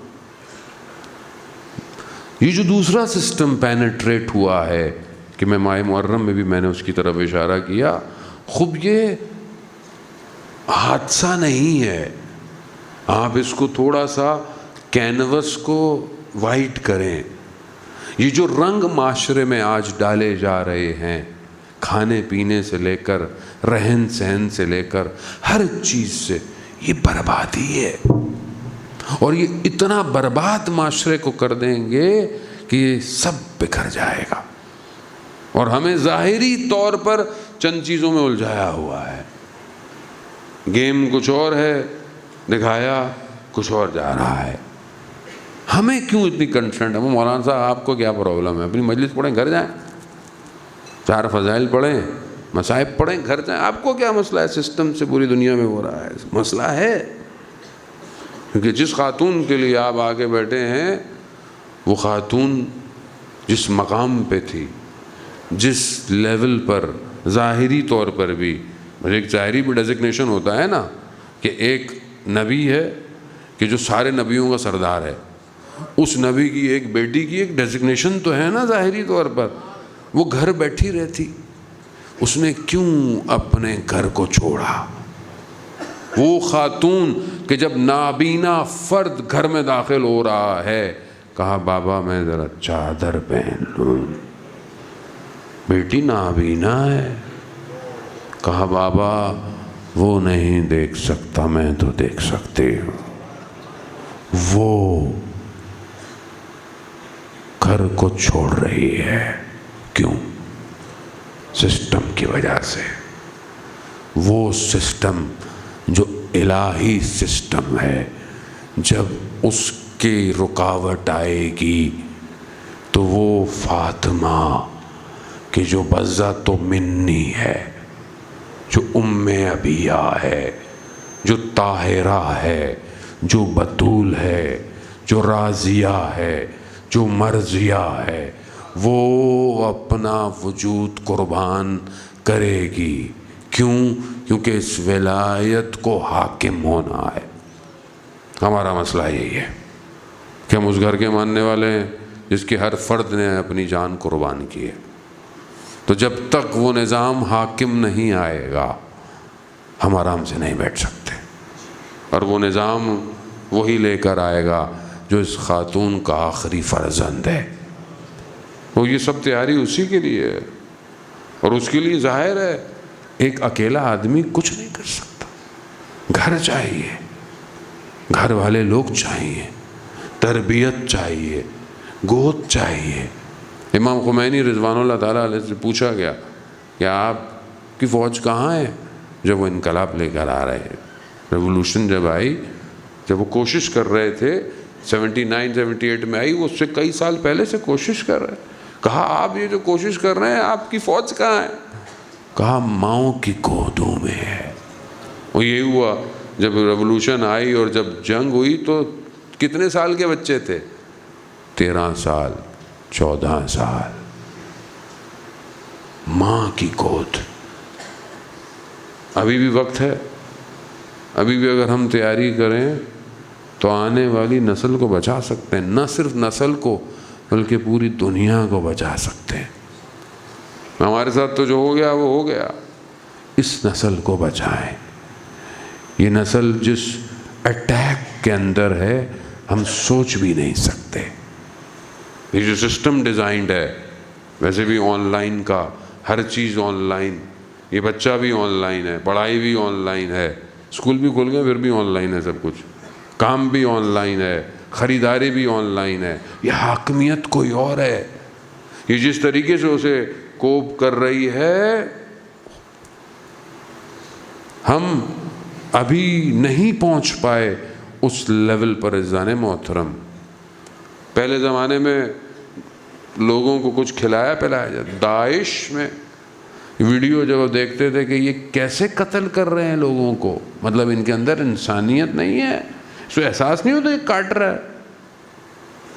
یہ جو دوسرا سسٹم پینیٹریٹ ہوا ہے کہ میں ماہ محرم میں بھی میں نے اس کی طرف اشارہ کیا، خوب یہ حادثہ نہیں ہے۔ آپ اس کو تھوڑا سا کینوس کو وائٹ کریں۔ یہ جو رنگ معاشرے میں آج ڈالے جا رہے ہیں، کھانے پینے سے لے کر رہن سہن سے لے کر ہر چیز سے، یہ بربادی ہے۔ اور یہ اتنا برباد معاشرے کو کر دیں گے کہ یہ سب بکھر جائے گا، اور ہمیں ظاہری طور پر چند چیزوں میں الجھایا ہوا ہے۔ گیم کچھ اور ہے، دکھایا کچھ اور جا رہا ہے۔ ہمیں کیوں اتنی کنسرن ہے؟ وہ مولانا صاحب آپ کو کیا پرابلم ہے؟ اپنی مجلس پڑھیں، گھر جائیں، 4 فضائل پڑھیں، مصائب پڑھیں، گھر جائیں۔ آپ کو کیا مسئلہ ہے؟ سسٹم سے پوری دنیا میں ہو رہا ہے، مسئلہ ہے۔ کیونکہ جس خاتون کے لیے آپ آگے بیٹھے ہیں، وہ خاتون جس مقام پہ تھی، جس لیول پر ظاہری طور پر بھی، ایک ظاہری بھی ڈیزگنیشن ہوتا ہے نا کہ ایک نبی ہے کہ جو سارے نبیوں کا سردار ہے، اس نبی کی ایک بیٹی کی ایک ڈیزگنیشن تو ہے نا ظاہری طور پر۔ وہ گھر بیٹھی رہتی، اس نے کیوں اپنے گھر کو چھوڑا؟ وہ خاتون کہ جب نابینا فرد گھر میں داخل ہو رہا ہے، کہا بابا میں ذرا چادر پہن لوں۔ بیٹی نابینا ہے، کہا بابا وہ نہیں دیکھ سکتا، میں تو دیکھ سکتی ہوں۔ وہ گھر کو چھوڑ رہی ہے، کیوں؟ سسٹم کی وجہ سے۔ وہ سسٹم جو الہی سسٹم ہے، جب اس کی رکاوٹ آئے گی تو وہ فاطمہ کہ جو بذات و منی ہے، جو ام ابیہ ہے، جو طاہرہ ہے، جو بتول ہے، جو راضیہ ہے، جو مرضیہ ہے، وہ اپنا وجود قربان کرے گی۔ کیوں؟ کیونکہ اس ولایت کو حاکم ہونا ہے۔ ہمارا مسئلہ یہی ہے کہ ہم اس گھر کے ماننے والے ہیں جس کے ہر فرد نے اپنی جان قربان کی ہے۔ تو جب تک وہ نظام حاکم نہیں آئے گا، ہم آرام سے نہیں بیٹھ سکتے۔ اور وہ نظام وہی لے کر آئے گا جو اس خاتون کا آخری فرزند ہے۔ وہ یہ سب تیاری اسی کے لیے ہے، اور اس کے لیے ظاہر ہے ایک اکیلا آدمی کچھ نہیں کر سکتا۔ گھر چاہیے، گھر والے لوگ چاہیے، تربیت چاہیے، گود چاہیے۔ امام خمینی رضوان اللہ تعالیٰ علیہ سے پوچھا گیا کہ آپ کی فوج کہاں ہے؟ جب وہ انقلاب لے کر آ رہے ہیں، ریولوشن جب آئی، جب وہ کوشش کر رہے تھے 79 78 میں آئی، وہ اس سے کئی سال پہلے سے کوشش کر رہے ہیں۔ کہا آپ یہ جو کوشش کر رہے ہیں، آپ کی فوج کہاں ہے؟ کہا ماؤں کی گودوں میں ہے۔ وہ یہی ہوا جب ریولوشن آئی اور جب جنگ ہوئی تو کتنے سال کے بچے تھے؟ 13 سال 14 سال، ماں کی گود۔ ابھی بھی وقت ہے، ابھی بھی اگر ہم تیاری کریں تو آنے والی نسل کو بچا سکتے ہیں۔ نہ صرف نسل کو بلکہ پوری دنیا کو بچا سکتے ہیں۔ ہمارے ساتھ تو جو ہو گیا وہ ہو گیا، اس نسل کو بچائیں۔ یہ نسل جس اٹیک کے اندر ہے، ہم سوچ بھی نہیں سکتے۔ یہ جو سسٹم ڈیزائنڈ ہے ویسے بھی آن لائن کا ہر چیز آن لائن، یہ بچہ بھی آن لائن ہے، پڑھائی بھی آن لائن ہے، اسکول بھی کھل گئے پھر بھی آن لائن ہے، سب کچھ کام بھی آن لائن ہے، خریداری بھی آن لائن ہے۔ یہ حاکمیت کوئی اور ہے، یہ جس طریقے سے اسے کوپ کر رہی ہے، ہم ابھی نہیں پہنچ پائے اس لیول پر عزیزان محترم۔ پہلے زمانے میں لوگوں کو کچھ کھلایا پلایا جاتا، داعش میں ویڈیو جب وہ دیکھتے تھے کہ یہ کیسے قتل کر رہے ہیں لوگوں کو، مطلب ان کے اندر انسانیت نہیں ہے، اس کو احساس نہیں ہوتا یہ کاٹ رہا ہے،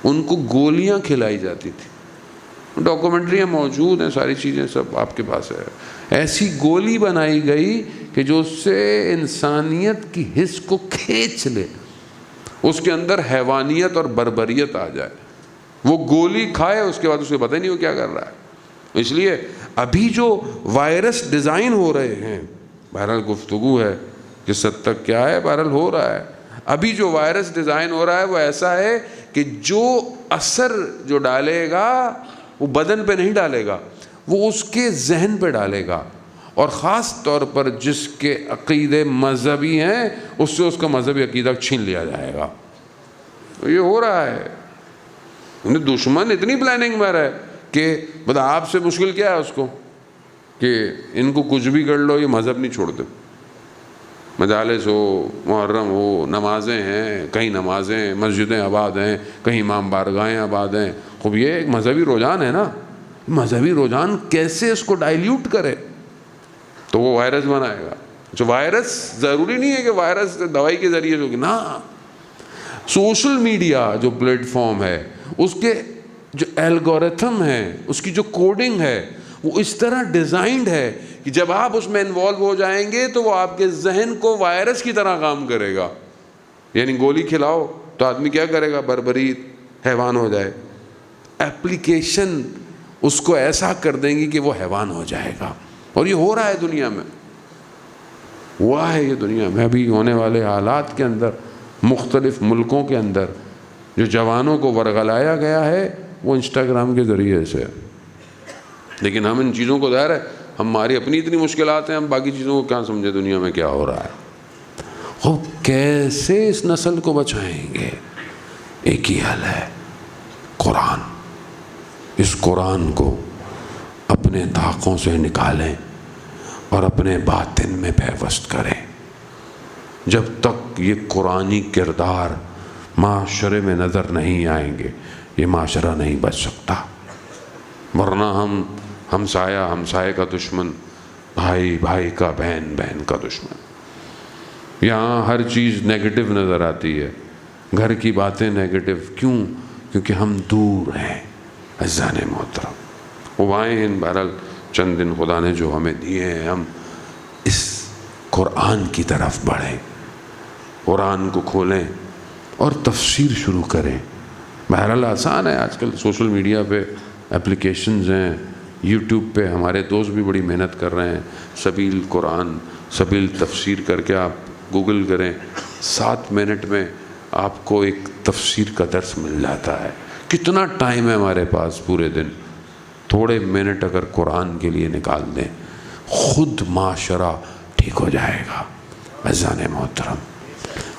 ان کو گولیاں کھلائی جاتی تھی، ڈاکومنٹریاں موجود ہیں، ساری چیزیں سب آپ کے پاس ہے۔ ایسی گولی بنائی گئی کہ جو اس سے انسانیت کی حس کو کھینچ لے، اس کے اندر حیوانیت اور بربریت آ جائے، وہ گولی کھائے اس کے بعد اسے پتہ ہی نہیں وہ کیا کر رہا ہے۔ اس لیے ابھی جو وائرس ڈیزائن ہو رہے ہیں، بہرحال گفتگو ہے کس حد تک کیا ہے، بہرحال ہو رہا ہے، ابھی جو وائرس ڈیزائن ہو رہا ہے وہ ایسا ہے کہ جو اثر جو ڈالے گا وہ بدن پہ نہیں ڈالے گا، وہ اس کے ذہن پہ ڈالے گا، اور خاص طور پر جس کے عقیدے مذہبی ہیں اس سے اس کا مذہبی عقیدہ چھین لیا جائے گا۔ یہ ہو رہا ہے، دشمن اتنی پلاننگ میں رہا ہے کہ بتا آپ سے مشکل کیا ہے اس کو کہ ان کو کچھ بھی کر لو یہ مذہب نہیں چھوڑتے، مجالس ہو، محرم ہو، نمازیں ہیں، کہیں نمازیں، مسجدیں آباد ہیں، کہیں امام بارگاہیں آباد ہیں، خوب یہ ایک مذہبی رجحان ہے نا، مذہبی رجحان کیسے اس کو ڈائلیوٹ کرے، تو وہ وائرس بنائے گا۔ جو وائرس ضروری نہیں ہے کہ وائرس دوائی کے ذریعے سے ہوگی، نا، سوشل میڈیا جو پلیٹ فارم ہے اس کے جو الگورتھم ہے، اس کی جو کوڈنگ ہے وہ اس طرح ڈیزائنڈ ہے کہ جب آپ اس میں انوالو ہو جائیں گے تو وہ آپ کے ذہن کو وائرس کی طرح کام کرے گا۔ یعنی گولی کھلاؤ تو آدمی کیا کرے گا، بربری حیوان ہو جائے، ایپلیکیشن اس کو ایسا کر دیں گی کہ وہ حیوان ہو جائے گا، اور یہ ہو رہا ہے دنیا میں، ہوا ہے یہ دنیا میں ابھی ہونے والے حالات کے اندر، مختلف ملکوں کے اندر جو جوانوں کو ورغلایا گیا ہے وہ انسٹاگرام کے ذریعے سے۔ لیکن ہم ان چیزوں کو ظاہر ہے ہماری اپنی اتنی مشکلات ہیں، ہم باقی چیزوں کو کیا سمجھے دنیا میں کیا ہو رہا ہے۔ وہ کیسے اس نسل کو بچائیں گے؟ ایک ہی حل ہے، قرآن۔ اس قرآن کو اپنے دھاقوں سے نکالیں اور اپنے باطن میں پیوست کریں۔ جب تک یہ قرآنی کردار معاشرے میں نظر نہیں آئیں گے یہ معاشرہ نہیں بچ سکتا، ورنہ ہم ہمسائے کا دشمن، بھائی بھائی کا، بہن بہن کا دشمن۔ یہاں ہر چیز نیگیٹو نظر آتی ہے، گھر کی باتیں نیگیٹو، کیوں؟ کیونکہ ہم دور ہیں عزیزان محترم۔ وہ آئے ہیں بہرحال چند دن خدا نے جو ہمیں دیے ہیں، ہم اس قرآن کی طرف بڑھیں، قرآن کو کھولیں اور تفسیر شروع کریں۔ بہرحال آسان ہے، آج کل سوشل میڈیا پہ اپلیکیشنز ہیں، یوٹیوب پہ ہمارے دوست بھی بڑی محنت کر رہے ہیں، سبیل قرآن، سبیل تفسیر کر کے آپ گوگل کریں، 7 منٹ میں آپ کو ایک تفسیر کا درس مل جاتا ہے۔ کتنا ٹائم ہے ہمارے پاس پورے دن، تھوڑے منٹ اگر قرآن کے لیے نکال دیں خود معاشرہ ٹھیک ہو جائے گا۔ عزیزان محترم،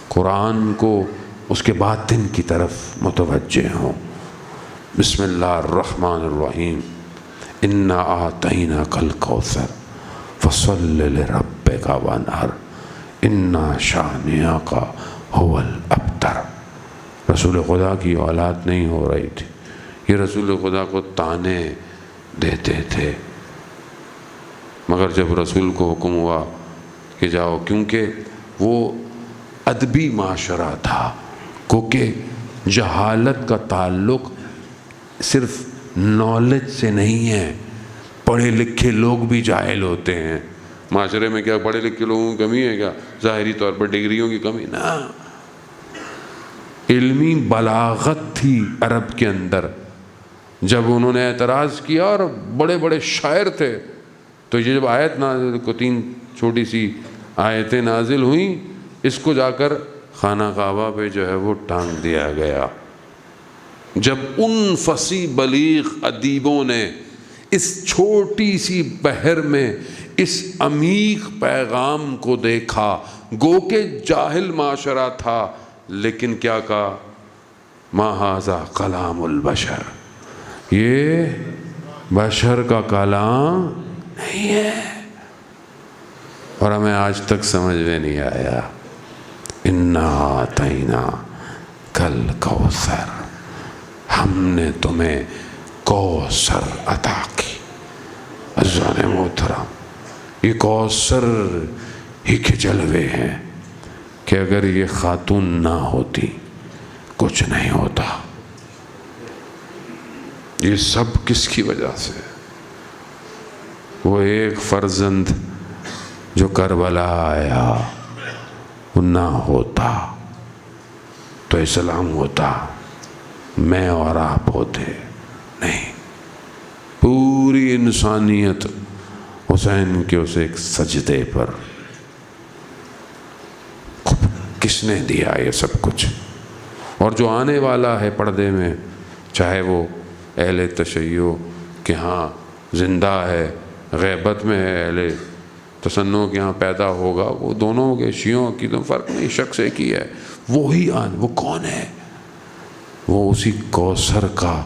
قرآن کو اس کے باطن کی طرف متوجہ ہوں۔ بسم اللہ الرحمن الرحیم، انا اعطیناک الکوثر فصل لربک وانحر انا شانئک هو الابتر۔ رسول خدا کی اولاد نہیں ہو رہی تھی، یہ رسول خدا کو تانے دیتے تھے، مگر جب رسول کو حکم ہوا کہ جاؤ، کیونکہ وہ ادبی معاشرہ تھا، کیونکہ جہالت کا تعلق صرف نالج سے نہیں ہے، پڑھے لکھے لوگ بھی جاہل ہوتے ہیں۔ معاشرے میں کیا پڑھے لکھے لوگوں کی کمی ہے کیا؟ ظاہری طور پر ڈگریوں کی کمی نہ، علمی بلاغت تھی عرب کے اندر۔ جب انہوں نے اعتراض کیا، اور بڑے بڑے شاعر تھے، تو یہ جب آیت نازل کو 3 چھوٹی سی آیتیں نازل ہوئیں، اس کو جا کر خانہ کعبہ پہ جو ہے وہ ٹانگ دیا گیا۔ جب ان فصیح بلیغ ادیبوں نے اس چھوٹی سی بحر میں اس عمیق پیغام کو دیکھا. گو کہ جاہل معاشرہ تھا، لیکن کیا کہا؟ ما ھذا کلام البشر، یہ بشر کا کلام نہیں ہے. اور ہمیں آج تک سمجھ میں نہیں آیا. انا اعطینا کل کوثر، ہم نے تمہیں کوثر عطا کی. عزیزان محترم، یہ کوثر ہی کے جلوے ہیں کہ اگر یہ خاتون نہ ہوتی کچھ نہیں ہوتا. یہ سب کس کی وجہ سے؟ وہ ایک فرزند جو کربلا آیا، وہ نہ ہوتا تو اسلام ہوتا، میں اور آپ ہوتے نہیں. پوری انسانیت حسین کے اس ایک سجدے پر. کس نے دیا یہ سب کچھ؟ اور جو آنے والا ہے پردے میں، چاہے وہ اہل تشیع کے ہاں زندہ ہے، غیبت میں ہے، اہل تسنع کے ہاں پیدا ہوگا، وہ دونوں کے شیعوں کی تو فرق نہیں، شخص ایک ہی ہے. وہی وہ کون ہے؟ وہ اسی کوثر کا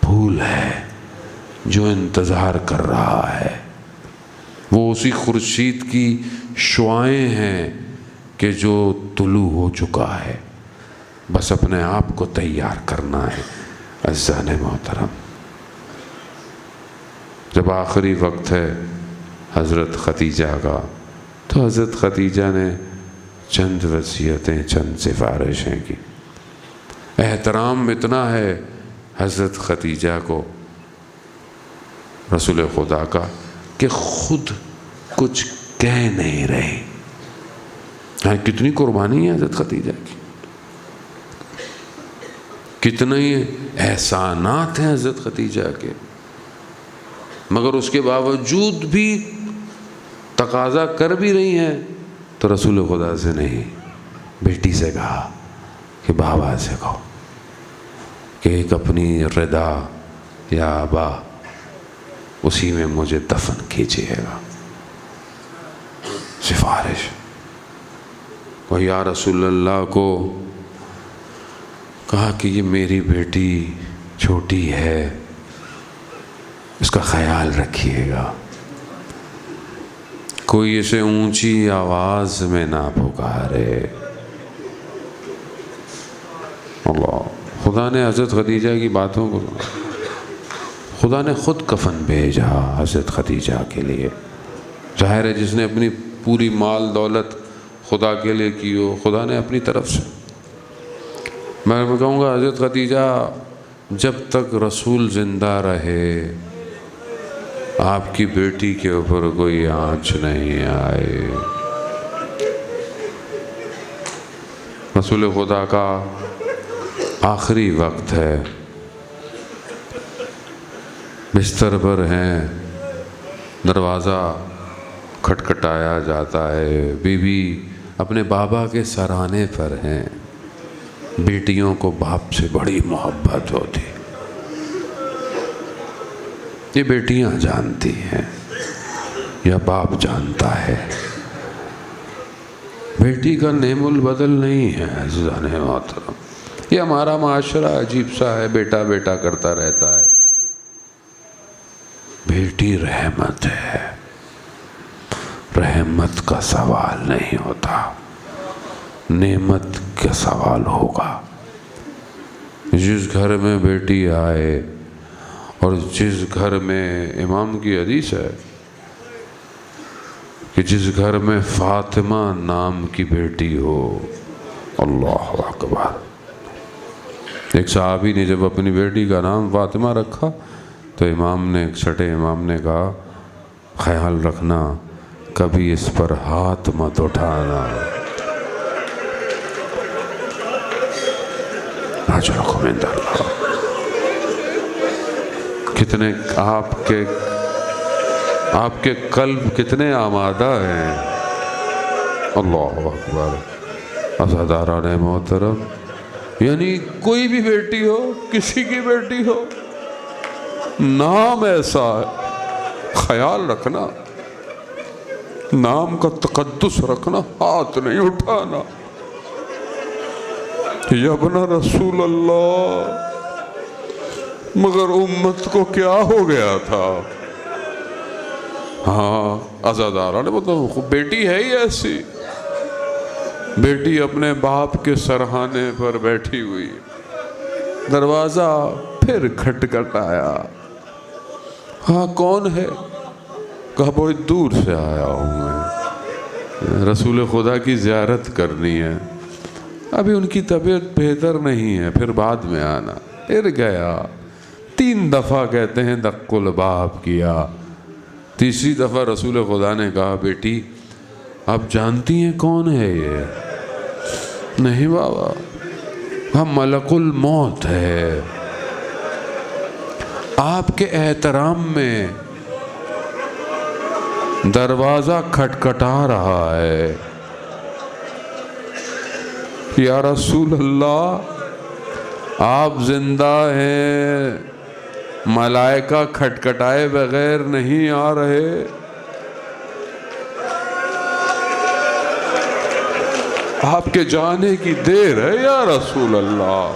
پھول ہے جو انتظار کر رہا ہے. وہ اسی خورشید کی شعاعیں ہیں کہ جو طلوع ہو چکا ہے، بس اپنے آپ کو تیار کرنا ہے. عزیزان محترم، جب آخری وقت ہے حضرت خدیجہ کا، تو حضرت خدیجہ نے چند وصیتیں، چند سفارشیں کی. احترام اتنا ہے حضرت خدیجہ کو رسول خدا کا کہ خود کچھ کہہ نہیں رہے. کتنی قربانی ہے حضرت خدیجہ کی، کتنے احسانات ہیں حضرت خدیجہ کے، مگر اس کے باوجود بھی تقاضا کر بھی رہی ہیں تو رسول خدا سے نہیں، بیٹی سے کہا کہ بابا سے کہو کہ ایک اپنی رضا یا آبا اسی میں مجھے دفن کیجیے گا. سفارش. اور یا رسول اللہ کو کہا کہ یہ میری بیٹی چھوٹی ہے، اس کا خیال رکھیے گا، کوئی اسے اونچی آواز میں نہ پکارے. اللہ، خدا نے حضرت خدیجہ کی باتوں کو، خدا نے خود کفن بھیجا حضرت خدیجہ کے لیے. ظاہر ہے جس نے اپنی پوری مال دولت خدا کے لیے کی ہو، خدا نے اپنی طرف سے. میں کہوں گا حضرت خدیجہ جب تک رسول زندہ رہے آپ کی بیٹی کے اوپر کوئی آنچ نہیں آئے. رسول خدا کا آخری وقت ہے، بستر پر ہیں، دروازہ کھٹکھٹایا جاتا ہے، بی بی اپنے بابا کے سرانے پر ہیں. بیٹیوں کو باپ سے بڑی محبت ہوتی، یہ بیٹیاں جانتی ہیں یا باپ جانتا ہے. بیٹی کا نعم البدل نہیں ہے عزیزان محترم. یہ ہمارا معاشرہ عجیب سا ہے، بیٹا بیٹا کرتا رہتا ہے. بیٹی رحمت ہے، رحمت کا سوال نہیں ہوتا، نعمت کا سوال ہوگا. جس گھر میں بیٹی آئے، اور جس گھر میں امام کی حدیث ہے کہ جس گھر میں فاطمہ نام کی بیٹی ہو، اللہ اکبر. ایک صحابی نے جب اپنی بیٹی کا نام فاطمہ رکھا تو امام نے، چھٹے امام نے کہا خیال رکھنا کبھی اس پر ہاتھ مت اٹھانا. اجرکم عند اللہ. کتنے آپ کے قلب کتنے آمادہ ہیں. اللہ اکبر. عزاداران محترم، یعنی کوئی بھی بیٹی ہو، کسی کی بیٹی ہو، نام ایسا ہے، خیال رکھنا، نام کا تقدس رکھنا، ہاتھ نہیں اٹھانا۔ یا ابن رسول اللہ، مگر امت کو کیا ہو گیا تھا؟ ہاں عزادارہ نے بتاؤ، بیٹی ہے ہی ایسی، بیٹی اپنے باپ کے سرہانے پر بیٹھی ہوئی، دروازہ پھر کھٹکھٹایا۔ ہاں کون ہے؟ کہا بہت دور سے آیا ہوں میں، رسول خدا کی زیارت کرنی ہے، ابھی ان کی طبیعت بہتر نہیں ہے، پھر بعد میں آنا۔ پھر گیا، 3 دفعہ کہتے ہیں دق الباب کیا۔ تیسری دفعہ رسول خدا نے کہا بیٹی آپ جانتی ہیں کون ہے یہ؟ نہیں بابا، ہم ملک الموت ہے، آپ کے احترام میں دروازہ کھٹکھٹا رہا ہے۔ یا رسول اللہ آپ زندہ ہیں، ملائکہ کھٹکھٹائے بغیر نہیں آ رہے۔ آپ کے جانے کی دیر ہے یا رسول اللہ،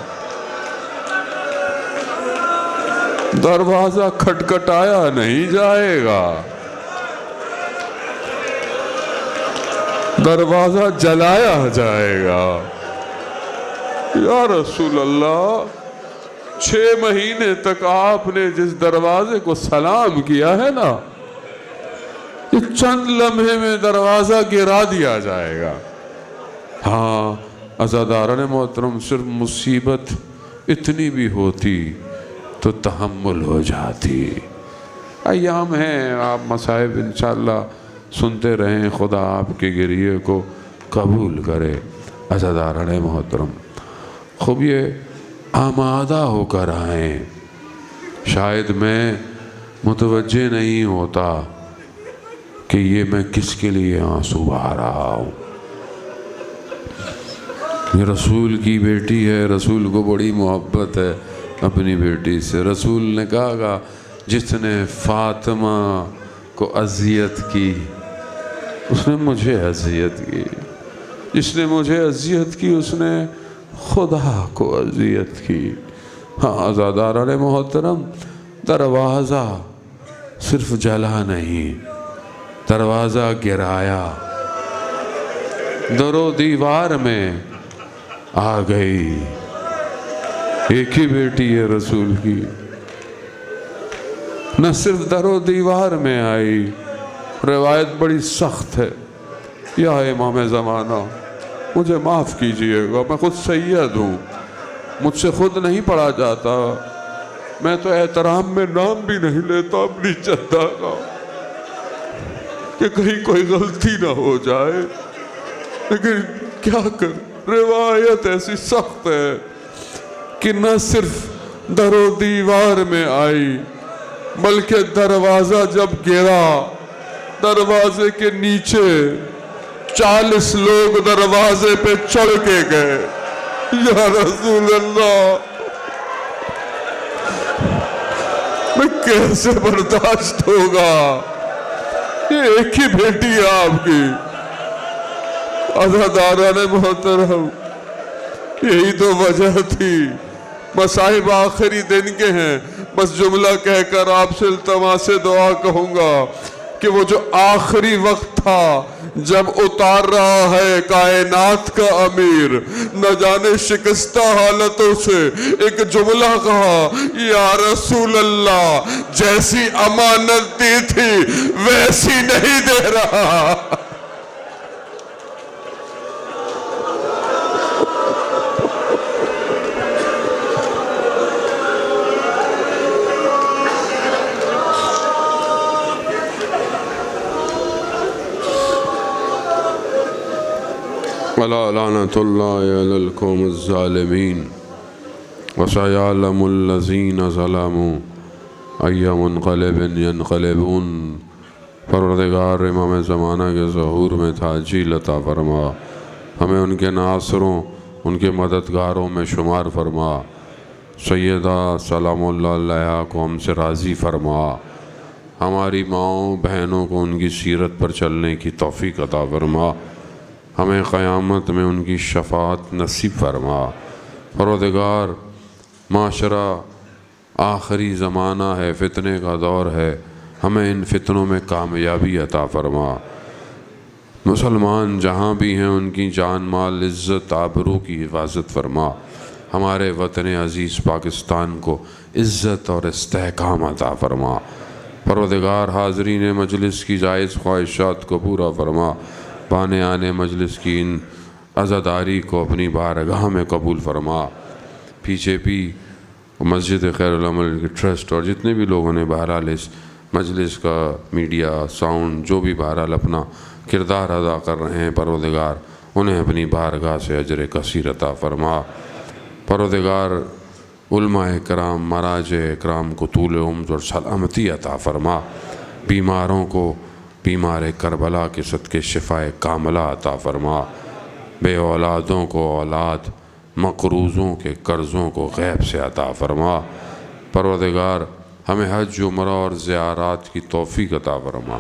دروازہ کھٹکھٹایا نہیں جائے گا، دروازہ جلایا جائے گا۔ یا رسول اللہ 6 مہینے تک آپ نے جس دروازے کو سلام کیا ہے نا، یہ چند لمحے میں دروازہ گرا دیا جائے گا۔ ہاں عزاداران محترم، صرف مصیبت اتنی بھی ہوتی تو تحمل ہو جاتی۔ ایام ہیں، آپ مصائب انشاءاللہ سنتے رہیں، خدا آپ کے گریے کو قبول کرے۔ عزاداران محترم، خوب یہ آمادہ ہو کر آئیں۔ شاید میں متوجہ نہیں ہوتا کہ یہ میں کس کے لیے آنسو بہا رہا ہوں۔ یہ رسول کی بیٹی ہے، رسول کو بڑی محبت ہے اپنی بیٹی سے۔ رسول نے کہا جس نے فاطمہ کو اذیت کی اس نے مجھے اذیت کی، جس نے مجھے اذیت کی اس نے خدا کو اذیت کی۔ ہاں عزاداران محترم، دروازہ صرف جلا نہیں، دروازہ گرایا، در و دیوار میں آ گئی۔ ایک ہی بیٹی ہے رسول کی، نہ صرف در و دیوار میں آئی، روایت بڑی سخت ہے۔ یا امام زمانہ مجھے معاف کیجئے گا، میں خود سید ہوں، مجھ سے خود نہیں پڑھا جاتا، میں تو احترام میں نام بھی نہیں لیتا اپنی جدہ کا کہ کہیں کوئی غلطی نہ ہو جائے، لیکن کیا کر، روایت ایسی سخت ہے کہ نہ صرف در و دیوار میں آئی بلکہ دروازہ جب گرا، دروازے کے نیچے 40 لوگ دروازے پہ چڑھ کے گئے۔ یا رسول اللہ، میں کیسے برداشت ہوگا؟ یہ ایک ہی بیٹی ہے آپ کی۔ عزاداران محترم، یہی تو وجہ تھی۔ مصائب آخری دن کے ہیں، بس جملہ کہہ کر آپ سے التماس دعا کہوں گا کہ وہ جو آخری وقت تھا جب اتار رہا ہے کائنات کا امیر، نہ جانے شکستہ حالتوں سے ایک جملہ کہا، یا رسول اللہ جیسی امانت دی تھی ویسی نہیں دے رہا۔ وَلَا لَعْنَةُ اللَّهِ عَلَى الْقَوْمِ الظَّالِمِينَ وَسَيَعْلَمُ الَّذِينَ ظَلَمُوا أَيَّ مُنْقَلِبٍ يَنْقَلِبُونَ۔ پروردگار امام زمانہ کے ظہور میں تعجیل عطا فرما، ہمیں ان کے ناصروں، ان کے مددگاروں میں شمار فرما۔ سیدہ سلام اللہ علیہا کو ہم سے راضی فرما، ہماری ماؤں بہنوں کو ان کی سیرت پر چلنے کی توفیق عطا فرما، ہمیں قیامت میں ان کی شفاعت نصیب فرما۔ پروردگار، معاشرہ آخری زمانہ ہے، فتنے کا دور ہے، ہمیں ان فتنوں میں کامیابی عطا فرما۔ مسلمان جہاں بھی ہیں ان کی جان مال عزت آبرو کی حفاظت فرما، ہمارے وطن عزیز پاکستان کو عزت اور استحکام عطا فرما۔ پروردگار، حاضرین مجلس کی جائز خواہشات کو پورا فرما، بانے آنے مجلس کی ان عزاداری کو اپنی بارگاہ میں قبول فرما۔ پیچھے بھی مسجد خیر العمل کی ٹرسٹ اور جتنے بھی لوگوں نے بہرحال اس مجلس کا میڈیا ساؤنڈ جو بھی بہرحال اپنا کردار ادا کر رہے ہیں، پروردگار انہیں اپنی بارگاہ سے اجر کثیر عطا فرما۔ پروردگار، علماء کرام مراجع کرام کو طول عمر اور سلامتی عطا فرما، بیماروں کو بیمار کربلا کے صدقے شفائے کاملہ عطا فرما، بے اولادوں کو اولاد، مقروضوں کے قرضوں کو غیب سے عطا فرما۔ پروردگار، ہمیں حج عمرہ اور زیارات کی توفیق عطا فرما۔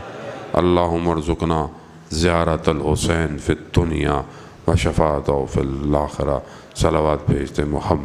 اللہم ارزقنا زیارت الحسین فی الدنیا و شفاعتہ فی الآخرہ۔ صلوات بھیجتے محمد۔